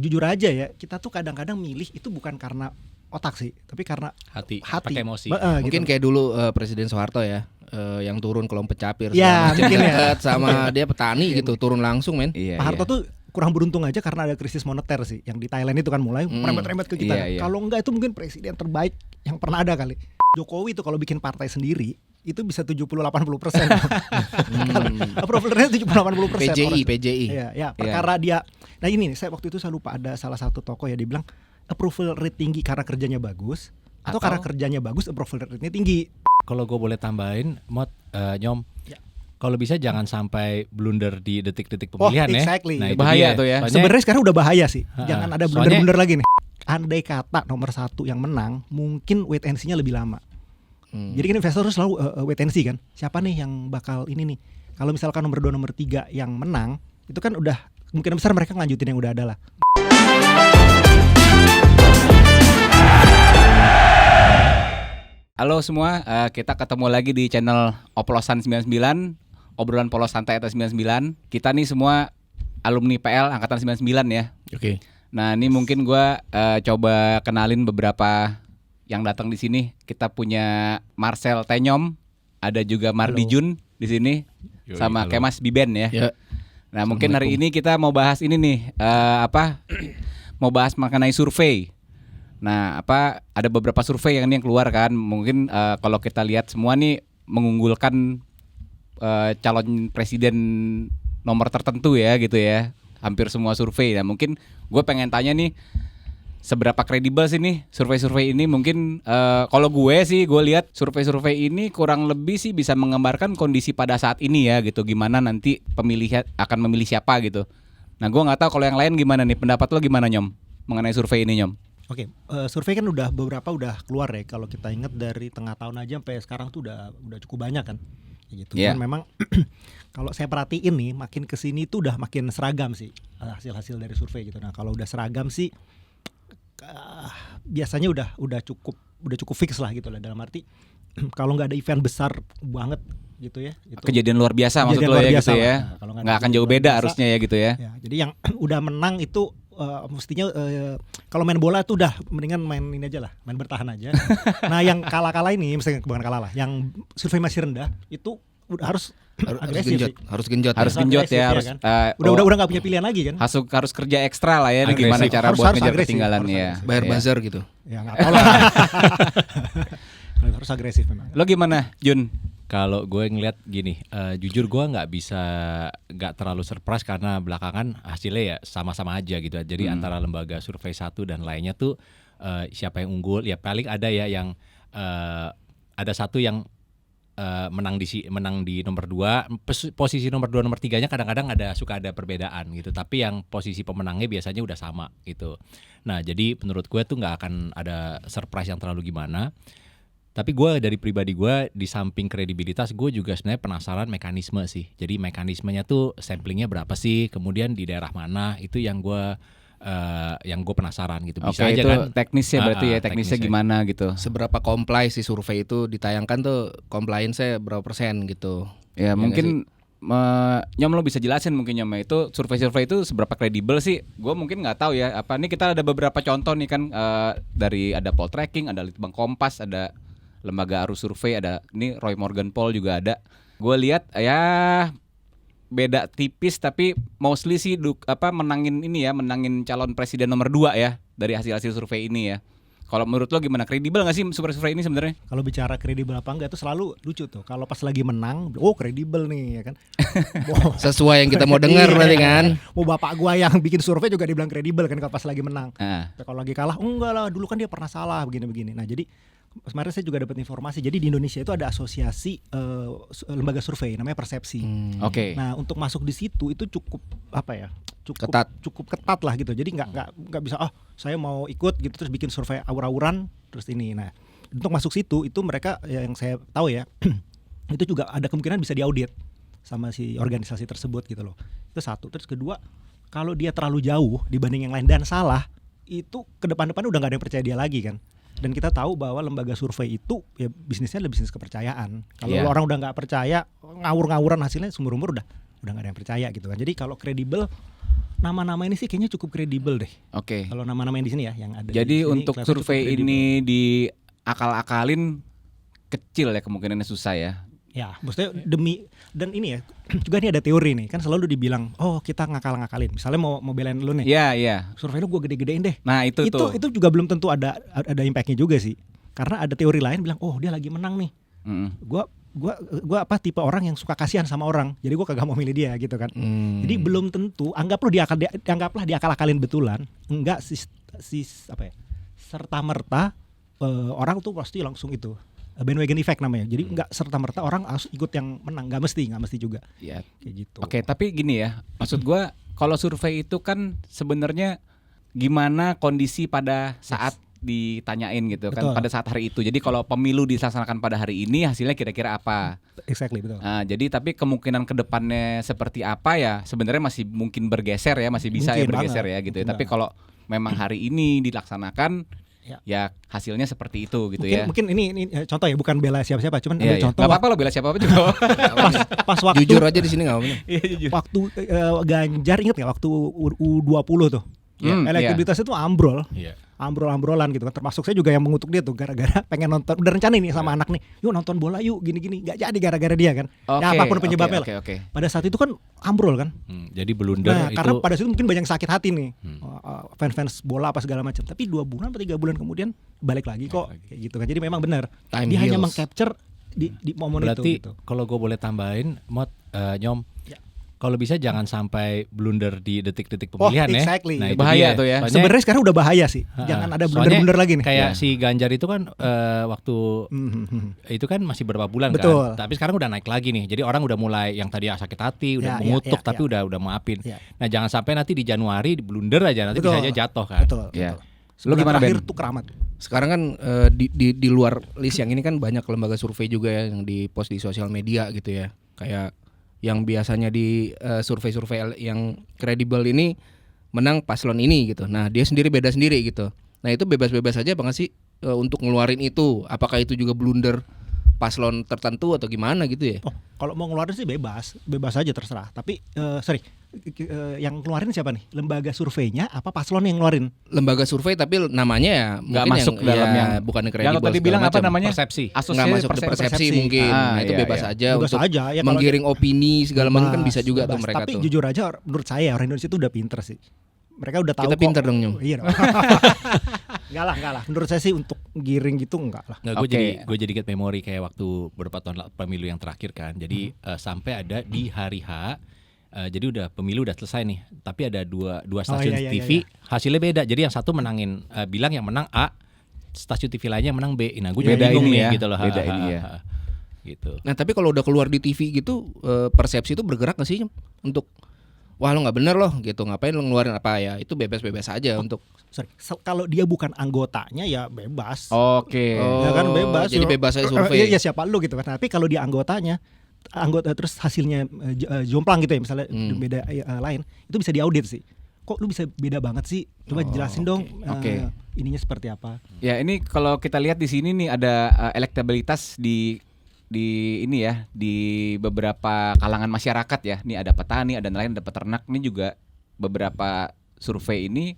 jujur aja ya, kita tuh kadang-kadang milih itu bukan karena otak sih, tapi karena hati. pakai emosi. Mungkin gitu. kayak dulu Presiden Soeharto ya, yang turun ke Lompet Capir, Ya, mungkin mungkin ya. dekat sama dia petani gitu, turun langsung men. Pak Harto tuh kurang beruntung aja karena ada krisis moneter sih, yang di Thailand itu kan mulai merembet-rembet ke kita. Kalau enggak itu mungkin presiden terbaik yang pernah ada kali. Jokowi tuh kalau bikin partai sendiri itu bisa 70-80%. Approval rate 70-80%. PJI. Ya, perkara dia. Nah ini nih, saya waktu itu saya lupa ada salah satu tokoh ya, dia bilang approval rate tinggi karena kerjanya bagus atau karena kerjanya bagus approval rate-nya tinggi. Kalau gue boleh tambahin, Nyom, kalau bisa jangan sampai blunder di detik-detik pemilihan exactly. ya. Nah, bahaya tuh ya. Sebenarnya sekarang udah bahaya sih. Jangan ada blunder-blunder lagi nih. Andai kata nomor 1 yang menang, mungkin wait and see-nya lebih lama. Jadi kan investor harus selalu wait and see kan. Siapa nih yang bakal ini nih? Kalau misalkan nomor 2, nomor 3 yang menang, itu kan udah kemungkinan besar mereka ngelanjutin yang udah ada lah. Halo semua, kita ketemu lagi di channel Oplosan 99, obrolan polos santai atas 99. Kita nih semua alumni PL angkatan 99 ya. Oke. Nah ini mungkin gue coba kenalin beberapa yang datang di sini. Kita punya Marcel Tenyom, ada juga Mardi Jun di sini, sama Kemas Biben ya. Nah mungkin hari ini kita mau bahas ini nih, mau bahas mengenai survei. Nah ada beberapa survei yang keluar kan. Mungkin kalau kita lihat semua nih mengunggulkan calon presiden nomor tertentu ya gitu ya. Hampir semua survei. Nah mungkin gue pengen tanya nih, seberapa kredibel sih nih survei-survei ini? Mungkin kalau gue lihat survei-survei ini kurang lebih sih bisa menggambarkan kondisi pada saat ini ya gitu. Gimana nanti pemilih akan memilih siapa gitu. Nah gue nggak tahu kalau yang lain gimana nih. Pendapat lo gimana Nyom mengenai survei ini Nyom? Oke, survei kan udah keluar ya. Kalau kita ingat dari tengah tahun aja sampai sekarang tuh udah cukup banyak kan. Gitu. Yeah. Dan memang kalau saya perhatiin nih, makin kesini tuh udah makin seragam sih hasil-hasil dari survei gitu. Nah kalau udah seragam sih biasanya udah cukup fix lah gitu lah, dalam arti kalau nggak ada event besar banget gitu ya. Itu kejadian luar biasa maksud lo ya gitu ya. Nah, nggak akan jauh beda harusnya ya gitu ya. Jadi yang udah menang itu mestinya kalau main bola tuh udah mendingan main ini aja lah, main bertahan aja. Nah yang kalah ini, misalnya bukan kalah lah, yang survei masih rendah itu harus agresif, harus genjot ya, harus kan? Udah nggak punya pilihan lagi kan? Harus kerja ekstra lah ya, gimana cara buat ngejar ketinggalan ya. Bayar buzzer gitu. Ya nggak tahu lah. Harus agresif memang. Lo gimana Jun? Kalau gue ngeliat gini, jujur gue nggak terlalu surprise karena belakangan hasilnya ya sama-sama aja gitu. Jadi antara lembaga survei satu dan lainnya tuh siapa yang unggul? Ya paling ada ya yang ada satu yang menang di nomor 2, posisi nomor 2 nomor 3-nya kadang-kadang suka ada perbedaan gitu. Tapi yang posisi pemenangnya biasanya udah sama gitu. Nah jadi menurut gue tuh nggak akan ada surprise yang terlalu gimana. Tapi gue dari pribadi gue, di samping kredibilitas, gue juga sebenarnya penasaran mekanisme sih. Jadi mekanismenya tuh samplingnya berapa sih, kemudian di daerah mana, itu yang gue penasaran gitu. Bisa aja itu kan teknisnya berarti ya, teknisnya gimana gitu. Seberapa comply si survei itu ditayangkan tuh, compliance-nya berapa persen gitu. Ya mungkin Nyom lo bisa jelasin mungkin Nyom, itu survei-survei itu seberapa kredibel sih? Gue mungkin nggak tahu ya. Ini kita ada beberapa contoh nih kan, dari ada poll tracking, ada Litbang Kompas, ada lembaga arus survei, ada ini Roy Morgan Poll juga ada. Gue lihat ya beda tipis, tapi mostly sih menangin calon presiden nomor 2 ya dari hasil survei ini ya. Kalau menurut lo gimana, kredibel nggak sih survei ini sebenarnya? Kalau bicara kredibel apa enggak itu selalu lucu tuh. Kalau pas lagi menang, kredibel nih ya kan. Sesuai yang kita mau dengar berarti kan. Mau bapak gua yang bikin survei juga dibilang kredibel kan kalau pas lagi menang. Kalau lagi kalah, enggak lah, dulu kan dia pernah salah begini-begini. Nah jadi kemarin saya juga dapat informasi. Jadi di Indonesia itu ada asosiasi lembaga survei namanya Persepsi. Oke. Nah untuk masuk di situ itu cukup cukup ketat lah gitu. Jadi nggak bisa saya mau ikut gitu terus bikin survei awur-awuran terus ini. Nah untuk masuk situ itu mereka yang saya tahu ya itu juga ada kemungkinan bisa diaudit sama si organisasi tersebut gitu loh. Itu satu. Terus kedua, kalau dia terlalu jauh dibanding yang lain dan salah, itu ke depan-depan udah nggak ada yang percaya dia lagi kan. Dan kita tahu bahwa lembaga survei itu ya bisnisnya adalah bisnis kepercayaan. Kalau orang udah nggak percaya, ngawur-ngawuran hasilnya seumur-umur udah nggak ada yang percaya gitu kan. Jadi kalau kredibel nama-nama ini sih kayaknya cukup kredibel deh. Oke. Kalau nama-nama yang di sini ya yang ada. Jadi di sini, untuk kelihatan survei cukup kredibel. ini diakal-akalin kecil ya, kemungkinannya susah ya. Ya, maksudnya demi dan ini ya juga ini ada teori nih kan selalu dibilang kita ngakal-ngakalin. Misalnya mau belain lu nih, Iya, iya. survei lu gue gede-gedein deh. Nah, itu tuh. Itu juga belum tentu ada impactnya juga sih. Karena ada teori lain bilang dia lagi menang nih. Mm-mm. Gua tipe orang yang suka kasihan sama orang. Jadi gua kagak mau milih dia gitu kan. Jadi belum tentu anggaplah diakal-akalin betulan, enggak serta merta orang tuh pasti langsung itu. Bandwagon effect namanya. Jadi enggak serta merta orang harus ikut yang menang, enggak mesti juga. Ya. Kayak gitu. Oke, tapi gini ya. Maksud gua kalau survei itu kan sebenarnya gimana kondisi pada saat ditanyain gitu kan, Betul. pada saat hari itu. Jadi kalau pemilu dilaksanakan pada hari ini hasilnya kira-kira apa? Exactly, betul. Nah, jadi tapi kemungkinan kedepannya seperti apa ya sebenarnya masih mungkin bergeser ya, masih bisa ya Mungkin bergeser banget. ya gitu ya. Mungkin Tapi kalau memang hari ini dilaksanakan Ya. ya hasilnya seperti itu gitu Mungkin ya. ini contoh ya, bukan bela siapa-siapa, cuman Iya, ada iya. contoh Gak apa-apa lo bela siapa juga. pas waktu Jujur aja di sini nggak apa-apa. waktu Ganjar inget nggak waktu U20 tuh. Elektabilitasnya tuh ambrol. Iya. Ambrol-ambrolan gitu kan, termasuk saya juga yang mengutuk dia tuh gara-gara pengen nonton, udah rencana nih sama anak nih, yuk nonton bola yuk gini-gini, nggak jadi gara-gara dia kan. Ya apapun penyebabnya lah. Oke. Pada saat itu kan ambrol kan. Jadi blunder Nah itu karena pada saat itu mungkin banyak sakit hati nih, fans bola apa segala macam. Tapi 2 bulan atau 3 bulan kemudian balik lagi kok kayak gitu kan. Jadi memang benar Time dia hanya heals. meng-capture di momen berarti itu gitu. kalau gue boleh tambahin, Nyom, Ya. kalau bisa jangan sampai blunder di detik-detik pemilihan ya. exactly. Nah, itu Bahaya dia. tuh ya. Soalnya- Sebenarnya sekarang udah bahaya sih. Jangan ada Soalnya blunder-blunder lagi nih. Kayak si Ganjar itu kan waktu itu kan masih beberapa bulan Betul. kan. Tapi sekarang udah naik lagi nih. Jadi orang udah mulai yang tadi sakit hati, udah Ya, mengutuk ya, tapi ya. udah maafin. Ya. Nah, jangan sampai nanti di Januari blunder aja nanti Betul. bisa aja jatuh kan. Betul. Ya. betul. Lu gimana, Terakhir Ben? tuh keramat. Sekarang kan di luar list yang ini kan banyak lembaga survei juga ya yang di post di sosial media gitu ya. Kayak yang biasanya di survei-survei yang kredibel ini menang paslon ini gitu. Nah, dia sendiri beda sendiri gitu. Nah, itu bebas-bebas aja apa nggak sih untuk ngeluarin itu? Apakah itu juga blunder paslon tertentu atau gimana gitu ya? Kalau mau ngeluarin sih bebas aja terserah. Tapi yang ngeluarin siapa nih? Lembaga surveinya apa paslon yang ngeluarin? Lembaga survei tapi namanya ya Nggak mungkin masuk dalam yang bukan yang kredibel. tadi segala bilang apa macam. namanya? Persepsi. Nggak Asosiasi masuk ke persepsi persepsi. mungkin. Nah, itu iya, bebas iya. aja Bebas untuk aja ya, kalau menggiring opini segala macam kan bisa juga tuh Bebas. mereka Tapi tuh. jujur aja menurut saya orang Indonesia itu udah pinter sih. Mereka udah tahu Kita kok. pinter dong, Nyom. Iya dong. Enggak lah. Menurut saya sih untuk giring gitu enggak lah. Nggak, Oke. gue jadi ingat memori kayak waktu beberapa tahun pemilu yang terakhir kan. Jadi sampai ada di hari H. Jadi udah pemilu udah selesai nih. Tapi ada dua stasiun iya, TV hasilnya beda. Jadi yang satu menangin bilang yang menang A, stasiun TV lainnya yang menang B. Nah gue juga Beda bingung ini nih ya, gitu loh. beda ini ya. Gitu. Nah, tapi kalau udah keluar di TV gitu persepsi itu bergerak nggak sih Nyom? Untuk wah lo nggak bener loh gitu, ngapain lo ngeluarin apa ya? Itu bebas-bebas aja untuk Kalau dia bukan anggotanya ya bebas. Oke. Ya kan bebas. Jadi bebas aja survei. Iya siapa lu gitu kan. Tapi kalau dia anggota terus hasilnya jomplang gitu ya misalnya beda lain, itu bisa diaudit sih. Kok lu bisa beda banget sih? Coba jelasin dong Oke. ininya seperti apa. Ya ini kalau kita lihat di sini nih ada elektabilitas di ini ya di beberapa kalangan masyarakat ya. Nih ada petani, ada nelayan, ada peternak. Ini juga beberapa survei ini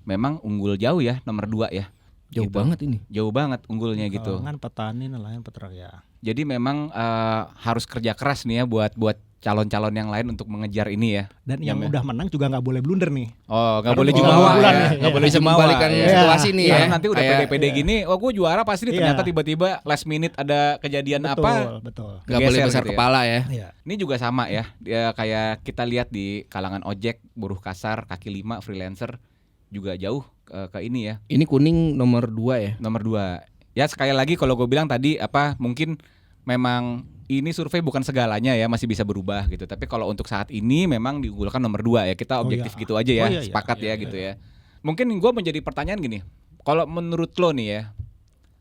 memang unggul jauh ya, nomor 2 ya. jauh Gitu. banget ini. Jauh banget unggulnya gitu. Kalangan petani, nelayan, peternak ya. Jadi memang harus kerja keras nih ya buat calon-calon yang lain untuk mengejar ini ya. Dan yang Ya, udah menang juga nggak boleh blunder nih. Oh, nggak Karena boleh udah jumawa jumawa ya. ya. Nggak Iya. boleh Bisa jumawa. membalikan ya. situasi nih ya. Iya, nanti udah Kayak- pede-pede gini, oh gue juara pasti nih, ternyata Iya. tiba-tiba last minute ada kejadian apa. Betul. Nggak boleh Geser besar gitu ya. kepala ya. Iya. Ini juga sama ya. Dia kayak kita lihat di kalangan ojek, buruh kasar, kaki 5, freelancer juga jauh ke ini ya. Ini kuning nomor 2 ya. Nomor 2. Ya sekali lagi kalau gue bilang tadi mungkin memang ini survei bukan segalanya ya, masih bisa berubah gitu. Tapi kalau untuk saat ini memang diunggulkan nomor 2 ya. Kita objektif iya. gitu aja ya, Oh, iya, iya. sepakat Iya, ya iya, gitu ya. Mungkin gue menjadi pertanyaan gini. Kalau menurut lo nih ya,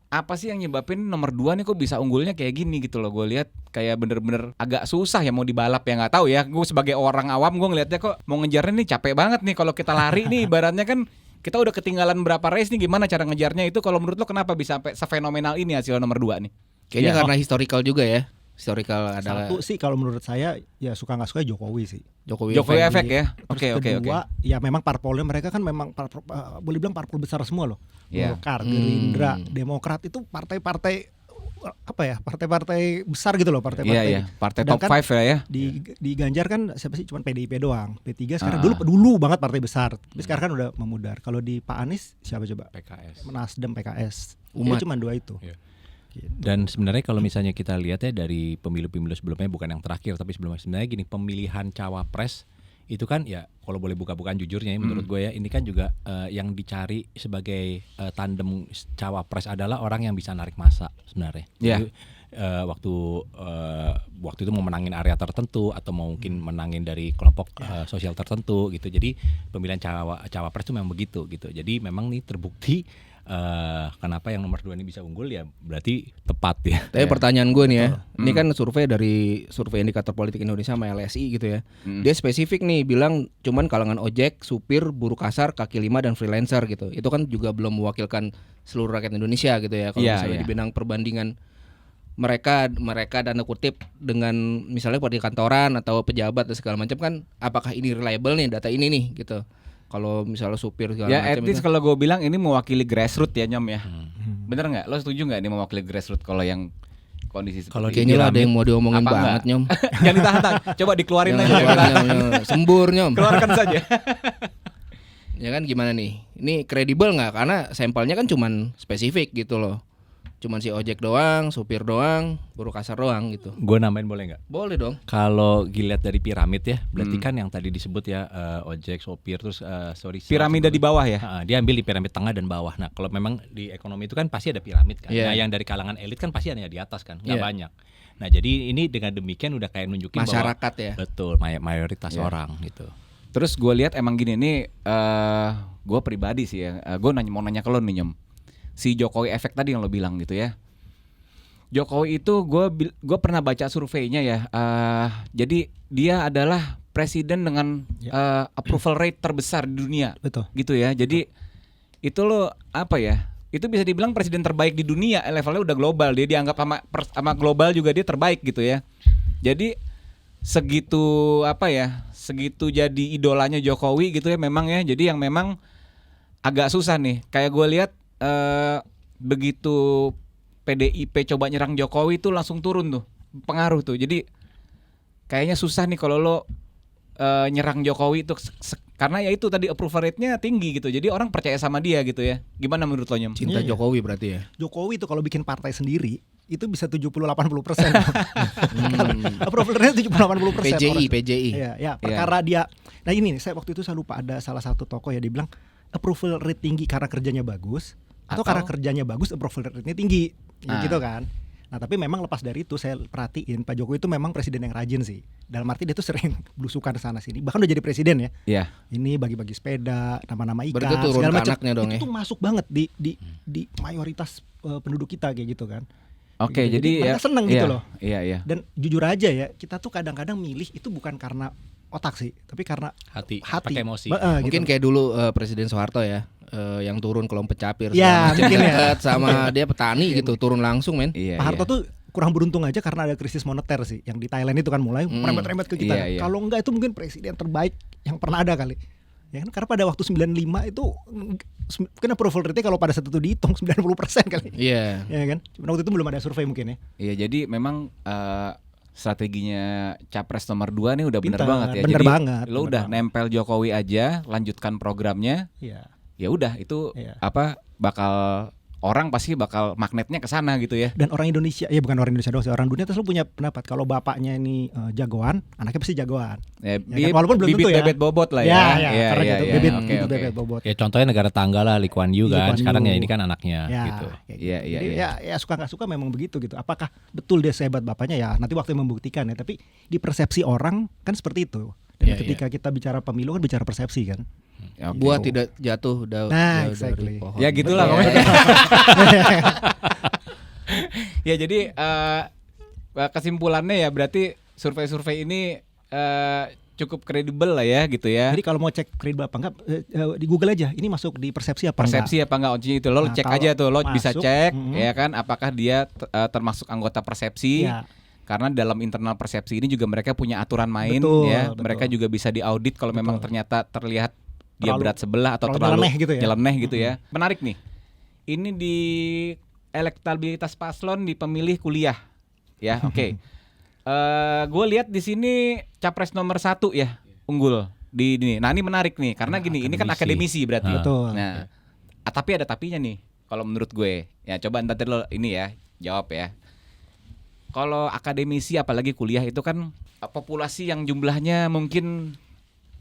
apa sih yang nyebabin nomor 2 nih kok bisa unggulnya kayak gini gitu loh. Gue lihat kayak bener-bener agak susah ya mau dibalap ya, nggak tahu ya. Gue sebagai orang awam gue ngelihatnya kok mau ngejarnya nih capek banget nih. Kalau kita lari nih ibaratnya kan kita udah ketinggalan berapa race nih, gimana cara ngejarnya itu. Kalau menurut lo kenapa bisa sampai sefenomenal ini hasil nomor 2 nih? Kayaknya Iya. karena historical juga ya. Historical adalah Satu sih kalau menurut saya ya suka nggak suka Jokowi sih. Jokowi efek ya. Terus kedua, ya memang parpolnya mereka kan memang boleh bilang parpol besar semua loh. Iya. Golkar, Gerindra, Demokrat itu partai-partai apa ya? Partai-partai besar gitu loh, partai-partai. Iya, partai top Sedangkan 5 ya. Di Ganjar kan siapa sih? Cuman PDIP doang. P3 sekarang dulu banget partai besar. Tapi sekarang kan udah memudar. Kalau di Pak Anies siapa coba? PKS. Nasdem, PKS. Umat. Cuma dua itu. Iya. Dan sebenarnya kalau misalnya kita lihat ya dari pemilu-pemilu sebelumnya, bukan yang terakhir tapi sebelumnya, sebenarnya gini, pemilihan cawapres itu kan ya kalau boleh buka-bukaan jujurnya ya, menurut gue ya ini kan juga yang dicari sebagai tandem cawapres adalah orang yang bisa narik massa sebenarnya. Iya. Jadi, waktu itu mau menangin area tertentu atau mau mungkin menangin dari kelompok sosial tertentu gitu. Jadi pemilihan cawapres itu memang begitu gitu. Jadi memang nih terbukti kenapa yang nomor 2 ini bisa unggul ya berarti tepat ya. Tapi pertanyaan gue nih ya, ini kan survei dari Survei Indikator Politik Indonesia sama LSI gitu ya. Dia spesifik nih bilang cuman kalangan ojek, supir, buruh kasar, kaki lima dan freelancer gitu. Itu kan juga belum mewakilkan seluruh rakyat Indonesia gitu ya. Kalau misalnya dibilang perbandingan mereka tanda kutip dengan misalnya di kantoran atau pejabat dan segala macam kan, apakah ini reliable nih data ini nih gitu. Kalau misalnya supir segala Ya macam at least kalau gue bilang ini mewakili grassroots ya Nyom ya. Bener nggak? Lo setuju nggak ini mewakili grassroots kalau yang kondisi Kalau seperti kayaknya ini? lah ada yang mau diomongin Apa banget Nyom. Jangan ditahan, coba dikeluarin aja. Sembur Nyom. Keluarkan saja. Ya kan gimana nih? Ini kredibel nggak? Karena sampelnya kan cuman spesifik gitu loh. Cuman si ojek doang, supir doang, buruh kasar doang gitu. Gue nambahin boleh nggak? Boleh dong. Kalau dilihat dari piramid ya, berarti kan yang tadi disebut ya ojek, sopir, terus Piramida di bawah ya. Dia ambil di piramid tengah dan bawah. Nah kalau memang di ekonomi itu kan pasti ada piramid kan. Yeah. Nah yang dari kalangan elit kan pasti ada di atas kan, nggak Yeah. banyak. Nah jadi ini dengan demikian udah kayak nunjukin Masyarakat bahwa, ya. betul mayoritas orang gitu. Terus gue lihat emang gini nih, gue pribadi sih ya, gue mau nanya ke lo nih Nyom. Si Jokowi efek tadi yang lo bilang gitu ya. Jokowi itu gue pernah baca surveinya ya. Jadi dia adalah presiden dengan approval rate terbesar di dunia. Betul. Gitu ya. Jadi itu lo apa ya? Itu bisa dibilang presiden terbaik di dunia. Levelnya udah global. Dia dianggap sama global juga dia terbaik gitu ya. Jadi segitu apa ya? Segitu jadi idolanya Jokowi gitu ya memang ya. Jadi yang memang agak susah nih. Kayak gue lihat begitu PDIP coba nyerang Jokowi itu langsung turun tuh pengaruh tuh. Jadi kayaknya susah nih kalau lo nyerang Jokowi itu karena ya itu tadi approval rate-nya tinggi gitu. Jadi orang percaya sama dia gitu ya. Gimana menurut lo Nyom? Cinta Iya. Jokowi berarti ya. Jokowi itu kalau bikin partai sendiri itu bisa 70-80%. Approval rate 70-80%. PJI. Iya, perkara dia. Nah ini saya waktu itu saya lupa ada salah satu tokoh ya dibilang approval rate tinggi karena kerjanya bagus atau karena kerjanya bagus approval rate-nya tinggi. Gitu kan. Nah tapi memang lepas dari itu saya perhatiin Pak Jokowi itu memang presiden yang rajin sih. Dalam arti dia tuh sering belusukan sana sini. Bahkan udah jadi presiden ya. Iya. Ini bagi-bagi sepeda, nama-nama ikan, Berarti turun segala ke macam. anaknya dong Itu ya. tuh masuk banget di mayoritas penduduk kita kayak gitu kan. Oke, Gitu. jadi mereka ya, seneng gitu loh. Iya. Dan jujur aja ya, kita tuh kadang-kadang milih itu bukan karena otak sih, tapi karena Hati. hati. Pakai emosi. Mungkin Gitu. kayak dulu Presiden Soeharto ya, yang turun ke Lompet Capir Ya, segala macam, mungkin ya. dekat sama dia petani gitu, turun langsung men. Iya. Pak Harto tuh kurang beruntung aja karena ada krisis moneter sih, yang di Thailand itu kan mulai merembet-rembet ke kita. Iya. Kalau enggak itu mungkin presiden terbaik yang pernah ada kali. Ya kan karena pada waktu 95 itu mungkin approval rate kalau pada saat itu dihitung 90% kali. Iya. Ya kan? Cuma waktu itu belum ada survei mungkin ya. Iya, jadi memang strateginya capres nomor 2 nih udah bener Pintar, banget ya. bener Jadi banget, lo bener udah banget. nempel Jokowi aja, lanjutkan programnya. Iya. Ya udah itu Iya. bakal orang pasti bakal magnetnya ke sana gitu ya. Dan orang Indonesia, ya bukan orang Indonesia doang sih, orang dunia tuh selalu punya pendapat kalau bapaknya ini jagoan, anaknya pasti jagoan. Ya, kan? Walaupun belum bibit tentu ya. bebet bobot lah ya. Ya, karena gitu, bibit Oke, oke. bebet bobot. Ya contohnya negara tangga lah Lee Kuan Yew Lee kan. Kuan Sekarang ya Yew. ini kan anaknya Ya, gitu. kayak Iya, gitu. iya, Jadi iya. ya suka nggak suka memang begitu gitu. Apakah betul dia sehebat bapaknya ya nanti waktu yang membuktikan ya. Tapi di persepsi orang kan seperti itu. Dan Iya, ketika kita bicara pemilu kan bicara persepsi kan. Oke. Buah tidak jatuh Nah, jauh exactly. dari pohon. Ya gitulah Betul. pokoknya. Ya jadi kesimpulannya ya berarti survei-survei ini cukup kredibel lah ya gitu ya. Jadi kalau mau cek kredibel apa enggak di Google aja. Ini masuk di persepsi apa Persepsi apa enggak itu lo Nah, cek kalau aja tuh lo bisa masuk, cek mm-hmm. ya kan apakah dia termasuk anggota persepsi. Ya. Karena dalam internal persepsi ini juga mereka punya aturan main Betul, ya. betul. Mereka juga bisa diaudit kalau memang ternyata terlihat dia Terlalu- berat sebelah atau terlalu terlalu nyeleneh gitu ya. nyeleneh gitu ya. Menarik nih. Ini di elektabilitas paslon di pemilih kuliah. Ya, oke. Gue lihat di sini capres nomor 1 ya unggul di ini. Nah ini menarik nih karena gini, ini kan akademisi berarti. Betul. Nah, tapi ada tapinya nih. Kalau menurut gue, ya coba ntar lo ini ya jawab ya. Kalau akademisi apalagi kuliah itu kan populasi yang jumlahnya mungkin,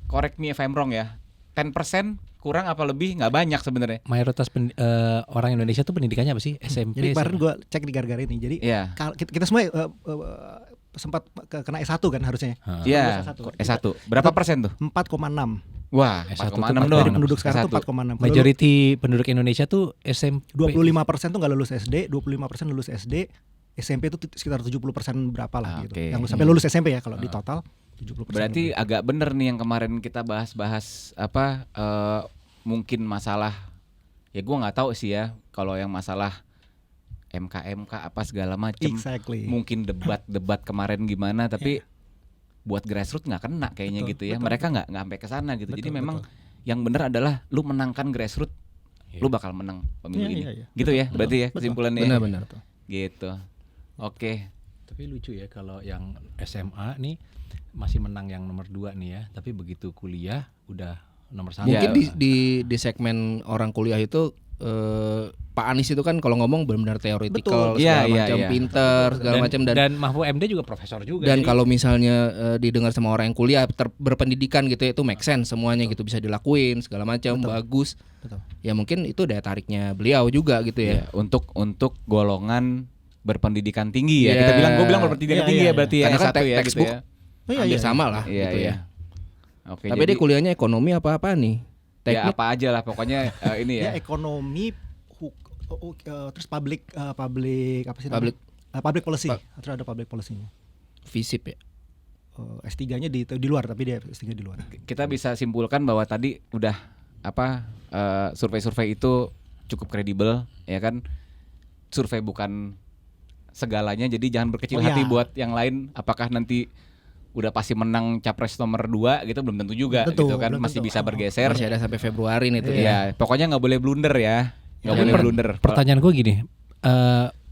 correct me if I'm wrong ya, 10% kurang apa lebih, nggak banyak sebenarnya. Mayoritas orang Indonesia tuh pendidikannya apa sih? SMP. Jadi kemarin SMA? gue cek di Gargar ini. Jadi Iya. kita semua sempat kena S1 kan harusnya. Iya, S1. Berapa persen tuh? 4,6. Wah, S1 4,6 tuh doang. Dari penduduk sekarang tuh S1. 4,6. Majority penduduk Indonesia tuh SMP. 25% tuh nggak lulus SD, 25% lulus SD, SMP itu sekitar 70% berapa lah gitu. Oke. Yang sampai lulus SMP ya kalau di total 70%. Berarti agak bener nih yang kemarin kita bahas-bahas apa mungkin masalah, ya gua nggak tahu sih ya kalau yang masalah MK apa segala macem. Exactly. Mungkin debat kemarin gimana, tapi buat grassroots nggak kena kayaknya Betul, gitu ya. betul, Mereka nggak sampai ke sana gitu. Jadi Betul, memang betul. yang bener adalah lu menangkan grassroots, lu bakal menang pemilu Iya, ini. iya, iya. Gitu ya, berarti ya kesimpulannya. Benar-benar tuh. Gitu. Oke. Tapi lucu ya kalau yang SMA nih masih menang yang nomor 2 nih ya. Tapi begitu kuliah udah nomor 1. Mungkin di segmen orang kuliah itu Pak Anies itu kan kalau ngomong benar-benar teoretikal, Betul. segala Iya, macam, iya. pinter, segala macam dan Mahfud MD juga profesor juga. dan jadi- kalau misalnya didengar sama orang yang kuliah berpendidikan gitu ya, itu make sense semuanya gitu, bisa dilakuin segala macam, bagus. Betul. Ya mungkin itu daya tariknya beliau juga gitu Ya, ya. untuk golongan berpendidikan tinggi ya. Iya. Kita bilang, gue bilang berpendidikan Iya, tinggi iya, ya berarti ya. Karena kan S1 ya, textbook gitu ya. Oh, iya, hampir iya. sama lah Iya, gitu iya. ya. Oke, Tapi dia kuliahnya ekonomi apa nih? ya Teknik. apa aja lah pokoknya ini Ya ya. ekonomi, terus public apa sih Public. namanya? Public policy. Terus ada public policy-nya. FISIP ya. S3-nya di luar, tapi dia S3 di luar. Kita bisa simpulkan bahwa tadi udah apa survei-survei itu cukup kredibel ya kan. Survei bukan segalanya, jadi jangan berkecil Oh, hati ya. buat yang lain. Apakah nanti udah pasti menang capres nomor 2 gitu, belum tentu juga gitu Betul, kan, belum masih tentu. bisa bergeser. Masih ada sampai Februari nih tuh. Iya, pokoknya nggak boleh blunder ya, nggak Tapi boleh blunder. Pertanyaan gue gini,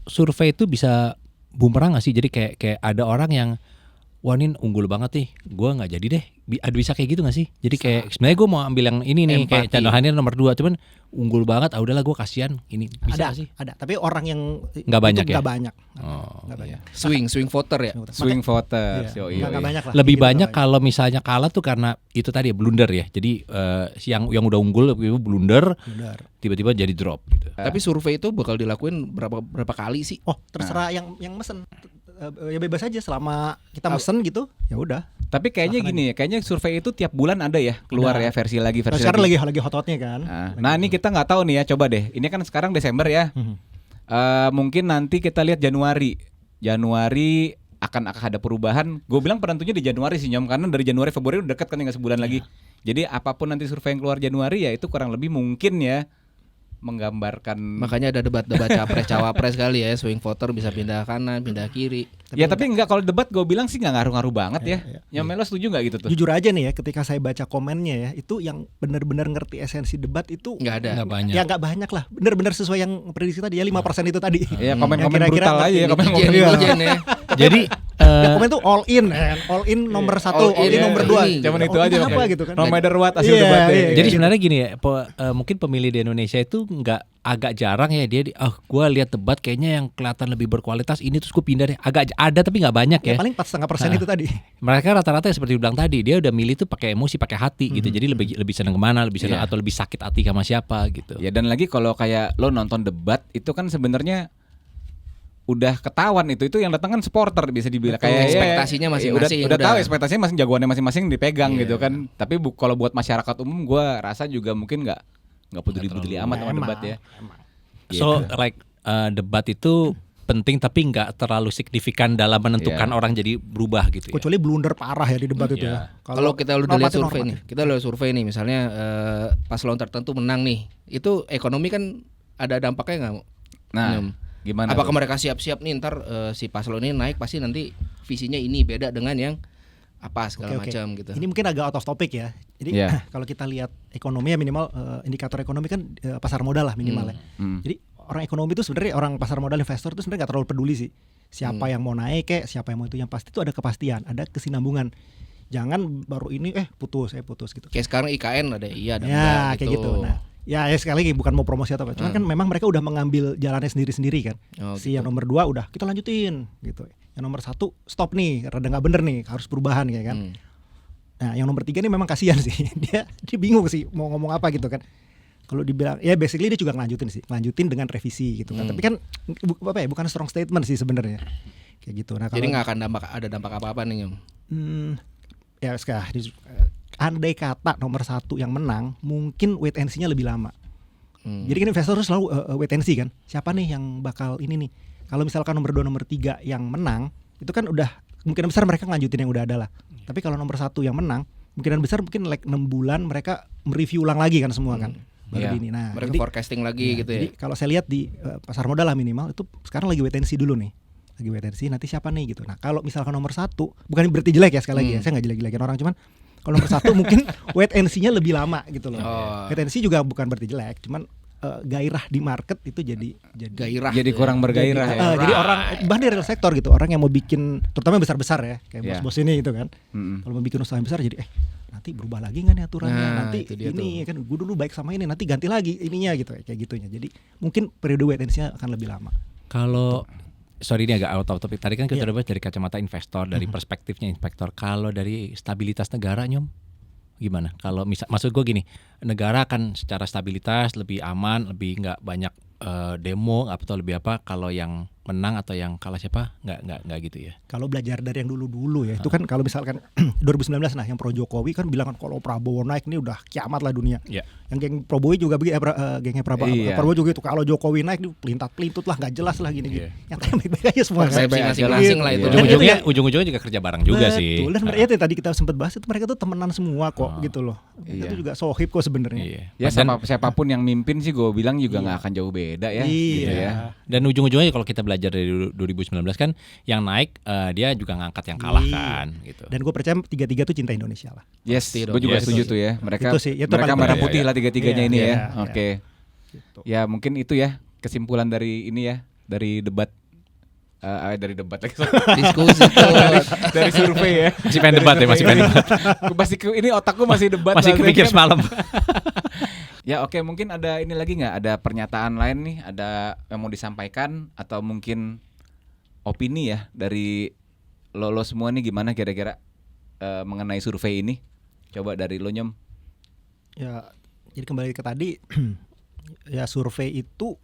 survei itu bisa bumerang nggak sih? Jadi kayak ada orang yang wah ini unggul banget nih, gue nggak jadi deh. Ada bisa kayak gitu nggak sih? Jadi kayak sebenarnya gue mau ambil yang ini nih, kayak Empati. Chandra Hanir nomor 2, cuman unggul banget. Udahlah gue kasihan. Ini bisa Ada nggak sih? ada, tapi orang yang Nggak banyak itu ya? nggak banyak. Oh, Nggak banyak. Swing voter ya. Swing voters, Iya, yoi, nggak yoi. banyak lah. Lebih Gitu, banyak nggak kalau misalnya kalah tuh karena itu tadi ya blunder ya. Jadi yang udah unggul itu blunder, Benar. tiba-tiba jadi drop gitu. Tapi survei itu bakal dilakuin berapa kali sih? Oh, terserah yang mesen. Ya bebas aja selama kita mesen gitu, ya udah. Tapi kayaknya gini ya, kayaknya survei itu tiap bulan ada ya keluar Ada. ya versi lagi. Nah, sekarang lagi hot-hotnya kan. Nah ini kita nggak tahu nih ya, coba deh. Ini kan sekarang Desember ya. Mungkin nanti kita lihat Januari akan ada perubahan. Gue bilang penentunya di Januari sih Nyom, karena dari Januari Februari udah dekat kan, tinggal sebulan lagi. Jadi apapun nanti survei yang keluar Januari ya itu kurang lebih mungkin ya menggambarkan. Makanya ada debat-debat capres cawapres kali ya, swing voter bisa pindah kanan, pindah kiri. Ya tapi enggak, kalau debat gue bilang sih nggak ngaruh-ngaruh banget ya. Nyom, lo setuju nggak gitu tuh? Jujur aja nih ya, ketika saya baca komennya ya, itu yang benar-benar ngerti esensi debat itu Nggak ada. Nggak banyak. Ya nggak banyak lah, benar-benar sesuai yang prediksi tadi ya 5% itu tadi. Ya komen-komen Yang kira-kira brutal aja ya, ngerti. komen-komen Iya. Netizen ya. Jadi Ya komen tuh all in kan, all in nomor 1, All all in in, nomor ini. 2. Cuman itu aja apa makanya. gitu kan. No matter what hasil Iya, debatnya. iya. Jadi gitu. sebenarnya gini ya, mungkin pemilih di Indonesia itu agak jarang ya dia gue lihat debat kayaknya yang kelihatan lebih berkualitas ini terus gue pindah deh. Agak ada tapi nggak banyak ya. Ya, paling 4,5% itu tadi. Mereka rata-rata ya seperti bilang tadi, dia udah milih tuh pakai emosi, pakai hati gitu. Jadi lebih seneng kemana, lebih seneng Iya. atau lebih sakit hati sama siapa gitu. Ya dan lagi kalau kayak lo nonton debat itu kan sebenarnya udah ketahuan itu yang datang kan supporter bisa dibilang. Betul. Kayak Ekspektasinya masing-masing, udah udah. tahu ekspektasinya masing jagoannya masing-masing dipegang Iya. gitu kan. Tapi kalau buat masyarakat umum gue rasa juga mungkin nggak peduli-peduli amat sama Emang, debat ya. So Gitu. like debat itu penting tapi nggak terlalu signifikan dalam menentukan Iya. orang jadi berubah gitu ya. Kecuali blunder parah ya di debat itu Iya. ya. Kalau kita udah lihat normatif, survei nih, kita lihat survei nih, misalnya paslon tertentu menang nih, itu ekonomi kan ada dampaknya nggak? Nah, Nyom? Gimana? Apakah tuh? mereka siap-siap nih ntar si paslon ini naik pasti nanti visinya ini beda dengan yang apa segala Oke. macam gitu. Ini mungkin agak out of topic ya. Jadi Iya. kalau kita lihat ekonomi ya minimal indikator ekonomi kan pasar modal lah minimal ya. Jadi orang ekonomi itu sebenarnya orang pasar modal investor itu sebenarnya nggak terlalu peduli sih siapa yang mau naik kayak siapa yang mau itu, yang pasti itu ada kepastian, ada kesinambungan. Jangan baru ini putus gitu. Kayak sekarang IKN ada ada Ya enggak kayak gitu. Nah, ya sekali lagi bukan mau promosi atau apa. Cuman kan memang mereka udah mengambil jalannya sendiri-sendiri kan. Oh, Si yang nomor 2 udah kita lanjutin gitu. Yang nomor 1 stop nih, rada nggak bener nih, harus perubahan kayak kan. Nah, yang nomor 3 ini memang kasihan sih. dia bingung sih mau ngomong apa gitu kan. Kalau dibilang ya basically dia juga ngelanjutin dengan revisi gitu kan. Tapi kan bukan strong statement sih sebenarnya. Kayak gitu. Nah, Jadi kalau nggak akan ada dampak apa-apa nih Nyom. ya sekarang andai kata nomor 1 yang menang, mungkin wait and see-nya lebih lama. Jadi kan investor selalu wait and see kan. Siapa nih yang bakal ini nih? Kalau misalkan nomor 2, nomor 3 yang menang, itu kan udah kemungkinan besar mereka ngelanjutin yang udah ada lah. Tapi kalau nomor 1 yang menang, kemungkinan besar mungkin 6 bulan mereka mereview ulang lagi kan semua kan. Baru Iya. ini. Nah, Mereka jadi, forecasting lagi gitu ya. Jadi kalau saya lihat di pasar modal lah minimal itu sekarang lagi wait and see dulu nih. Lagi wait and see nanti siapa nih gitu. Nah, kalau misalkan nomor 1 bukan berarti jelek ya sekali lagi ya. Saya nggak jelek-jelekin orang, cuman kalau nomor 1 mungkin wait and see-nya lebih lama gitu loh. Oh. Wait and see juga bukan berarti jelek, cuman gairah di market itu jadi Gairah. Jadi kurang bergairah ya. jadi orang bahkan di real sektor gitu, orang yang mau bikin terutama yang besar-besar ya kayak Iya. bos-bos ini gitu kan. Kalau mau bikin usaha yang besar jadi nanti berubah lagi nggak nih aturannya, Nah, nanti itu dia ini kan gue dulu baik sama ini nanti ganti lagi ininya gitu kayak gitunya. Jadi mungkin periode wait and see-nya akan lebih lama. Kalau sorry ini agak out of topic. Tadi kan kita Iya. udah bahas dari kacamata investor, dari perspektifnya investor. Kalau dari stabilitas negara, Nyom, gimana? Kalau maksud gue gini, negara akan secara stabilitas lebih aman, lebih nggak banyak demo atau lebih apa. Kalau yang menang atau yang kalah siapa? Nggak gitu ya. Kalau belajar dari yang dulu-dulu ya, itu kan kalau misalkan 2019 nah yang pro Jokowi kan bilang kan kalau Prabowo naik ini udah kiamat lah dunia. Iya. Yang geng Prabowo juga begitu, gengnya Prabowo, Iya. Prabowo juga itu kalau Jokowi naik ini pelintat-pelintut lah, nggak jelas lah gini-gini. Iya. Yang baik-baik aja semua. Persepsi Kan? masing-masing lah itu. Iya. Ujung-ujungnya juga kerja bareng juga sih. Betul. Dan mereka itu tadi kita sempat bahas itu mereka tuh temenan semua kok gitu loh. Iya. Itu juga sohib kok sebenarnya. Iya. Ya Dan- sama siapapun yang mimpin sih gue bilang juga nggak akan jauh beda ya. Gitu ya. Dan ujung-ujungnya kalau kita belajar dari 2019 kan yang naik dia juga ngangkat yang kalah Iya. kan gitu. Dan gue percaya tiga-tiga tuh cinta Indonesia lah. Yes, Pasti dong. gue juga Yes. setuju tuh ya. Mereka Itu sih, itu mereka paling merah penting. putih lah tiga-tiganya Iya, ini iya, ya. iya. Oke. Gitu. Ya mungkin itu ya kesimpulan dari ini ya, dari debat. Dari debat lagi. Diskusi tuh. Dari survei ya. Masih pengen debat ya, masih pengen debat. Ini otakku masih debat. Masih lah. kepikir semalam. Ya oke, mungkin ada ini lagi nggak? Ada pernyataan lain nih? Ada yang mau disampaikan atau mungkin opini ya dari lo semua nih gimana kira-kira mengenai survei ini? Coba dari lo, Nyom. Ya, jadi kembali ke tadi ya survei itu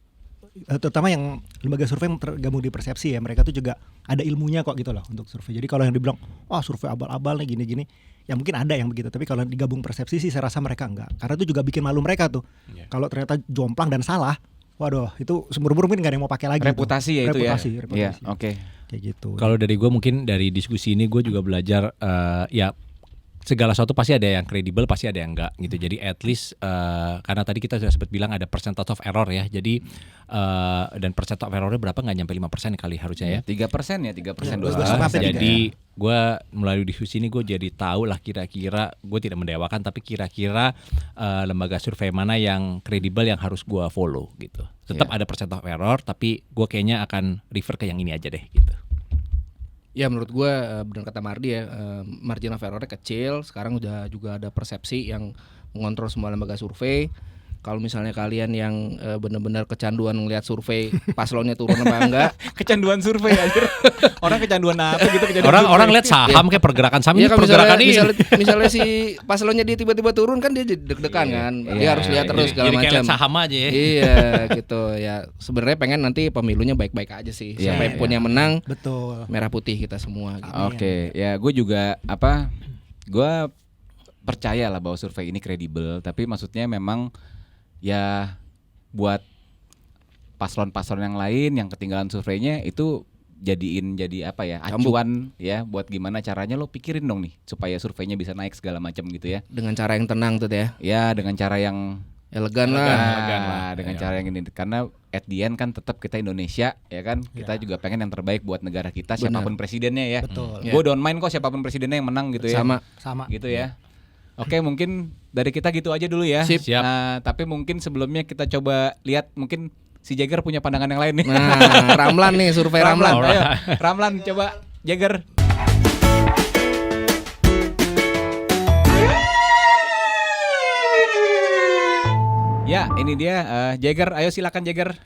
terutama yang lembaga survei yang tergabung di Persepsi ya, mereka tuh juga ada ilmunya kok gitu loh untuk survei. Jadi kalau yang dibilang survei abal-abal nih gini-gini, ya mungkin ada yang begitu. Tapi kalau digabung Persepsi sih saya rasa mereka enggak. Karena itu juga bikin malu mereka tuh. Iya. Kalau ternyata jomplang dan salah, waduh itu seumur-umur mungkin gak ada yang mau pakai lagi. Reputasi tuh. ya itu reputasi, ya. reputasi. Iya, oke. Kayak gitu. Kalau dari gue mungkin dari diskusi ini gue juga belajar ya segala sesuatu pasti ada yang kredibel, pasti ada yang enggak gitu. Jadi at least karena tadi kita sudah sempat bilang ada percentage of error ya. Jadi dan percentage of errornya berapa nggak nyampe 5% kali harusnya ya. 3% ya, 3% Ya, doang. sampai Jadi gue melalui diskusi ini gue jadi tahu lah kira-kira, gue tidak mendewakan tapi kira-kira lembaga survei mana yang kredibel yang harus gue follow gitu. Tetap ada percentage of error tapi gue kayaknya akan refer ke yang ini aja deh gitu. Ya menurut gue benar kata Mardi ya, margin of error-nya kecil. Sekarang udah juga ada Persepsi yang mengontrol semua lembaga survei. Kalau misalnya kalian yang benar-benar kecanduan ngelihat survei paslonnya turun apa enggak, Kecanduan survei anjir. Orang kecanduan apa gitu kecanduan Orang survei. lihat saham kayak pergerakan saham iya ini kan pergerakan ini. misalnya si paslonnya dia tiba-tiba turun kan dia jadi deg-degan kan, dia Iya, harus lihat terus segala Jadi kayak macam. lihat saham aja ya. Iya gitu ya. Sebenarnya pengen nanti pemilunya baik-baik aja sih. Iya, Siapapun iya. yang menang Betul. merah putih kita semua. Gitu. Oke, ya gue juga gue percaya lah bahwa survei ini kredibel, tapi maksudnya memang ya buat paslon-paslon yang lain yang ketinggalan surveinya itu jadi apa ya, acuan ya buat gimana caranya lo pikirin dong nih supaya surveinya bisa naik segala macam gitu ya. Dengan cara yang tenang tuh ya. Ya dengan cara yang elegan lah. Elegan lah. Dengan Iya. cara yang ini karena at the end kan tetap kita Indonesia ya kan. Kita juga pengen yang terbaik buat negara kita siapapun presidennya ya. Betul. Gue don't mind kok siapapun presidennya yang menang gitu ya. Sama. Gitu ya. Oke, mungkin dari kita gitu aja dulu ya. Sip. Siap. Nah, tapi mungkin sebelumnya kita coba lihat mungkin si Jagger punya pandangan yang lain nih. Nah, Ramlan nih, survei Ramlan. Ayo, Ramlan coba Jagger. Ya, ini dia Jagger. Ayo silakan Jagger.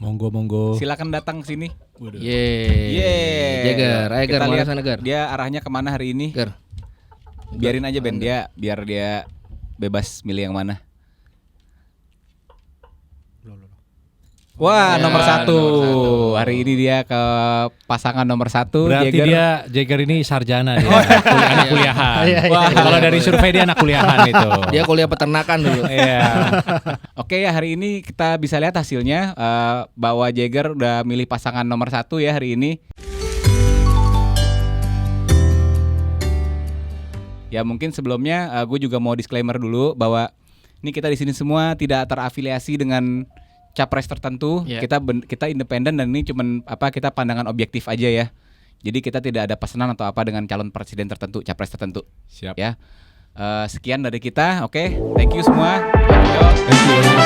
Monggo. Silakan datang sini. Yeay. Jagger, ayo Kita Ger, mana lihat sana Ger? dia arahnya kemana hari ini. Ger. Biarin aja Ben biar dia bebas milih yang mana. Wah, Ya, nomor 1. nomor 1. Hari ini dia ke pasangan nomor 1. Berarti dia Jagger ini sarjana dia. Anak kuliahan. Wah, Kalau dari survei dia anak kuliahan itu. Dia kuliah peternakan dulu. Iya. Oke ya, hari ini kita bisa lihat hasilnya bahwa Jagger udah milih pasangan nomor 1 ya hari ini. Ya mungkin sebelumnya gue juga mau disclaimer dulu bahwa ini kita di sini semua tidak terafiliasi dengan capres tertentu. Yeah. Kita independen dan ini cuman kita pandangan objektif aja ya. Jadi kita tidak ada pesanan atau apa dengan calon presiden tertentu, capres tertentu. Siap. Ya. Sekian dari kita. Oke, thank you semua. Yo. Thank you.